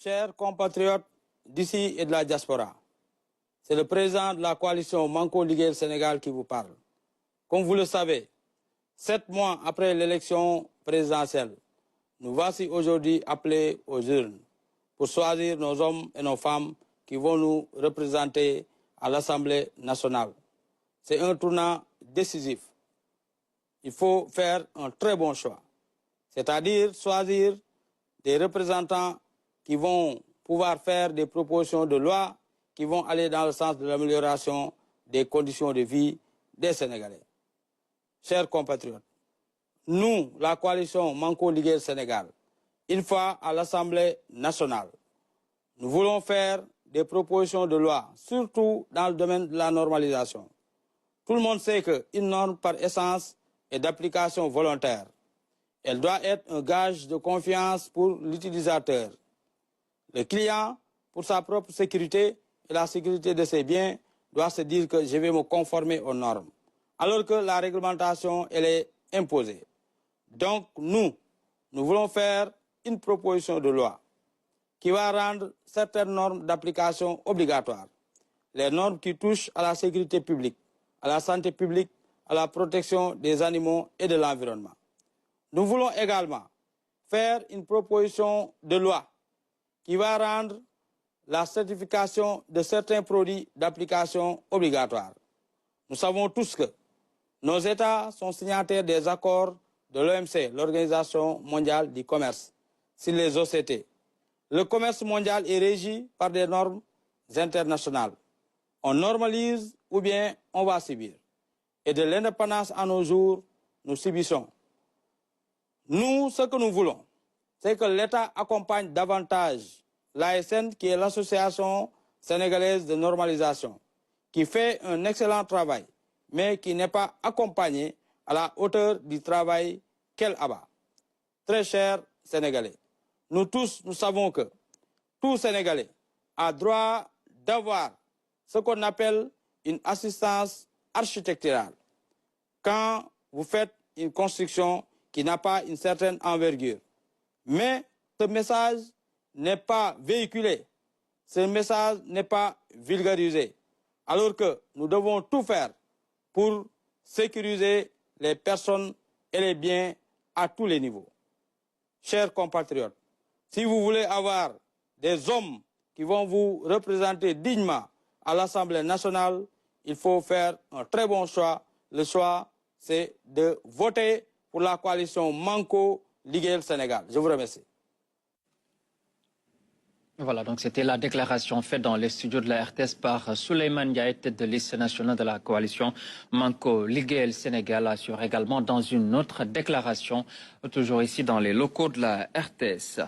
Chers compatriotes d'ici et de la diaspora, c'est le président de la coalition Manko Liguel Sénégal qui vous parle. Comme vous le savez, 7 mois après l'élection présidentielle, nous voici aujourd'hui appelés aux urnes pour choisir nos hommes et nos femmes qui vont nous représenter à l'Assemblée nationale. C'est un tournant décisif. Il faut faire un très bon choix, c'est-à-dire choisir des représentants qui vont pouvoir faire des propositions de loi qui vont aller dans le sens de l'amélioration des conditions de vie des Sénégalais. Chers compatriotes, nous, la coalition Manko Liguel Sénégal, une fois à l'Assemblée nationale, nous voulons faire des propositions de loi, surtout dans le domaine de la normalisation. Tout le monde sait qu'une norme par essence est d'application volontaire. Elle doit être un gage de confiance pour l'utilisateur. Le client, pour sa propre sécurité et la sécurité de ses biens, doit se dire que je vais me conformer aux normes, alors que la réglementation, elle est imposée. Donc nous voulons faire une proposition de loi qui va rendre certaines normes d'application obligatoires. Les normes qui touchent à la sécurité publique, à la santé publique, à la protection des animaux et de l'environnement. Nous voulons également faire une proposition de loi qui va rendre la certification de certains produits d'application obligatoire. Nous savons tous que nos États sont signataires des accords de l'OMC, l'Organisation mondiale du commerce, sur les OCT. Le commerce mondial est régi par des normes internationales. On normalise ou bien on va subir. Et de l'indépendance à nos jours, nous subissons. Nous, ce que nous voulons, c'est que l'État accompagne davantage l'ASN, qui est l'Association sénégalaise de normalisation, qui fait un excellent travail, mais qui n'est pas accompagnée à la hauteur du travail qu'elle abat. Très chers Sénégalais, nous tous, nous savons que tout Sénégalais a droit d'avoir ce qu'on appelle une assistance architecturale. Quand vous faites une construction qui n'a pas une certaine envergure. Mais ce message n'est pas véhiculé, ce message n'est pas vulgarisé. Alors que nous devons tout faire pour sécuriser les personnes et les biens à tous les niveaux. Chers compatriotes, si vous voulez avoir des hommes qui vont vous représenter dignement à l'Assemblée nationale, il faut faire un très bon choix. Le choix, c'est de voter pour la coalition Manko Liguel Sénégal. Je vous remercie. Voilà, donc c'était la déclaration faite dans les studios de la RTS par Souleymane Ndiaye, tête de liste nationale de la coalition Manko Liguel Sénégal, assure également dans une autre déclaration, toujours ici dans les locaux de la RTS.